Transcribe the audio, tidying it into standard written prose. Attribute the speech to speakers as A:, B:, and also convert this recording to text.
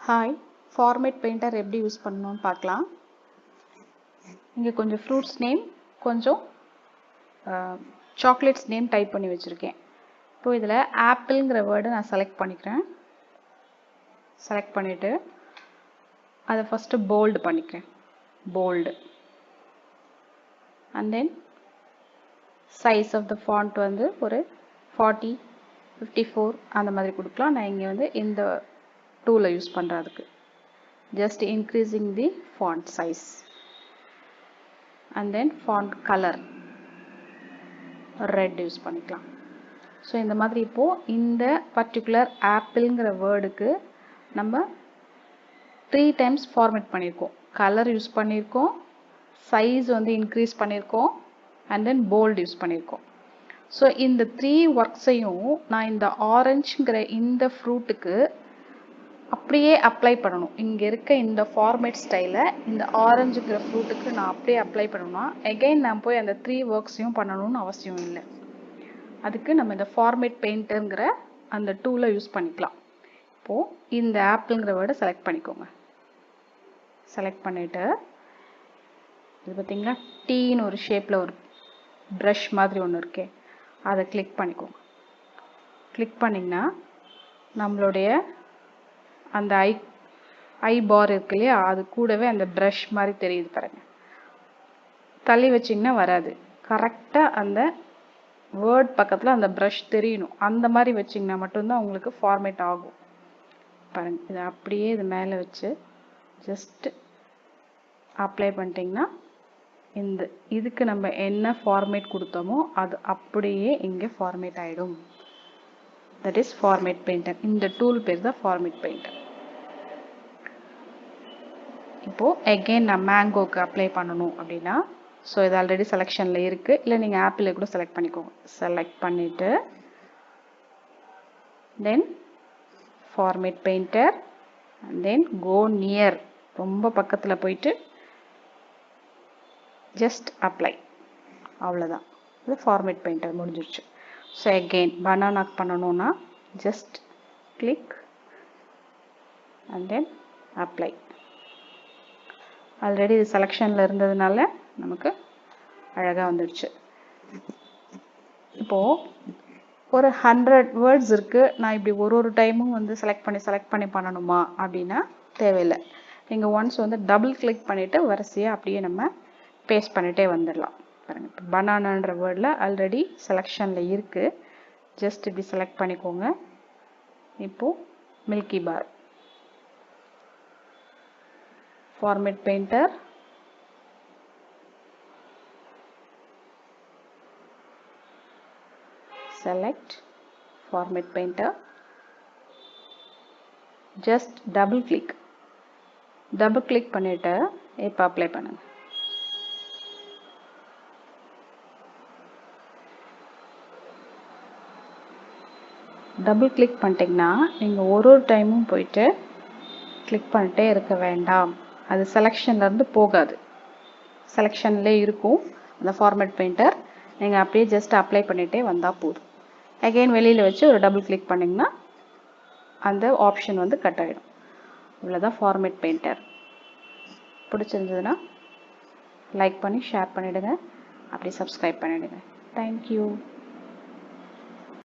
A: Hi, format painter எப்படி use பண்ணணும்னு பார்க்கலாம். இங்கே கொஞ்சம் ஃப்ரூட்ஸ் நேம், கொஞ்சம் சாக்லேட்ஸ் நேம் டைப் பண்ணி வச்சுருக்கேன். இப்போ இதில் ஆப்பிள்ங்கிற வேர்டை நான் செலக்ட் பண்ணிக்கிறேன். செலக்ட் பண்ணிவிட்டு அதை ஃபஸ்ட்டு போல்டு பண்ணிக்கிறேன். Bold. And then size of the font வந்து ஒரு 40, 54 அந்த மாதிரி கொடுக்கலாம். நான் இங்கே வந்து இந்த டூலை யூஸ் பண்ணுறதுக்கு just increasing the font size and then font color red use பண்ணிக்கலாம். ஸோ இந்த மாதிரி இப்போது இந்த பர்டிகுலர் ஆப்பிள்ங்கிற வேர்டுக்கு நம்ம 3 times ஃபார்மேட் பண்ணியிருக்கோம். கலர் யூஸ் பண்ணியிருக்கோம், சைஸ் வந்து இன்க்ரீஸ் பண்ணியிருக்கோம், அண்ட் தென் போல்டு யூஸ் பண்ணியிருக்கோம். ஸோ இந்த 3 ஒர்க்ஸையும் நான் இந்த ஆரஞ்சுங்கிற இந்த ஃப்ரூட்டுக்கு அப்படியே அப்ளை பண்ணணும். இங்கே இருக்க இந்த ஃபார்மேட் ஸ்டைலை இந்த ஆரஞ்சுங்கிற ஃப்ரூட்டுக்கு நான் அப்படியே அப்ளை பண்ணணும்னா எகைன் நான் போய் அந்த 3 ஒர்க்ஸையும் பண்ணணும்னு அவசியம் இல்லை. அதுக்கு நம்ம இந்த ஃபார்மேட் பெயிண்டருங்கிற அந்த டூலை யூஸ் பண்ணிக்கலாம். இப்போது இந்த ஆப்பிள்ங்கிற வேர்டை செலக்ட் பண்ணிக்கோங்க. செலக்ட் பண்ணிவிட்டு இது பார்த்திங்களா, டீன்னு ஒரு ஷேப்பில் ஒரு ப்ரஷ் மாதிரி ஒன்று இருக்கே, அதை கிளிக் பண்ணிக்கோங்க. கிளிக் பண்ணிங்கன்னா நம்மளுடைய அந்த ஐ பார் இருக்கு இல்லையா, அது கூடவே அந்த ப்ரஷ் மாதிரி தெரியுது பாருங்க. தள்ளி வச்சிங்கன்னா வராது. கரெக்டாக அந்த வேர்ட் பக்கத்தில் அந்த ப்ரஷ் தெரியணும். அந்த மாதிரி வச்சிங்கன்னா மட்டும்தான் உங்களுக்கு ஃபார்மேட் ஆகும். பாருங்க, இதை அப்படியே இது மேலே வச்சு ஜஸ்ட் அப்ளை பண்ணிட்டீங்கன்னா இந்த இதுக்கு நம்ம என்ன ஃபார்மேட் கொடுத்தோமோ அது அப்படியே இங்கே ஃபார்மேட் ஆகிடும். That is format painter. இந்த டூல் பேர் தான் ஃபார்மேட் பெயிண்டர். இப்போது எகெயின் நான் மேங்கோக்கு அப்ளை பண்ணணும் அப்படின்னா, ஸோ இது ஆல்ரெடி செலெக்ஷனில் இருக்குது, இல்லை நீங்கள் ஆப்பிளை கூட செலக்ட் பண்ணிக்கோங்க. செலக்ட் பண்ணிவிட்டு then format painter and then go near, ரொம்ப பக்கத்தில் போயிட்டு ஜஸ்ட் அப்ளை. அவ்வளோதான், இது ஃபார்மேட் பெயிண்டர் முடிஞ்சிருச்சு. ஸோ எகெயின் பனானாக்கு பண்ணணுன்னா just click and then apply. Already இது செலெக்ஷனில் இருந்ததுனால நமக்கு அழகாக வந்துடுச்சு. இப்போது ஒரு 100 வேர்ட்ஸ் இருக்குது, நான் இப்படி ஒரு டைமும் வந்து செலக்ட் பண்ணி பண்ணணுமா அப்படின்னா தேவையில்லை. நீங்கள் ஒன்ஸ் வந்து டபுள் கிளிக் பண்ணிவிட்டு வரிசையாக அப்படியே நம்ம பேஸ்ட் பண்ணிகிட்டே வந்துடலாம். பாருங்கள், இப்போ பனானான்ற வேர்டில் ஆல்ரெடி செலெக்ஷனில் இருக்குது. ஜஸ்ட் இப்படி செலக்ட் பண்ணிக்கோங்க. இப்போது milky bar, format painter, select format painter, just double click பண்ணிட்டு இப்போ அப்ளை பண்ணுங்க. டபுள் கிளிக் பண்ணிட்டீங்கன்னா நீங்கள் ஒரு டைமும் போயிட்டு கிளிக் பண்ணிட்டே இருக்க வேண்டாம். அது செலெக்ஷன்லேருந்து போகாது, செலெக்ஷன்லேயே இருக்கும் அந்த ஃபார்மேட் பெயிண்டர். நீங்கள் அப்படியே ஜஸ்ட் அப்ளை பண்ணிகிட்டே வந்தால் போதும். அகெயின் வெளியில் வச்சு ஒரு டபுள் கிளிக் பண்ணிங்கன்னா அந்த ஆப்ஷன் வந்து கட் ஆகிடும். இவ்வளோதான் ஃபார்மேட் பெயிண்டர். பிடிச்சிருந்ததுன்னா லைக் பண்ணி ஷேர் பண்ணிவிடுங்க, அப்படி சப்ஸ்கிரைப் பண்ணிவிடுங்க. தேங்க்யூ.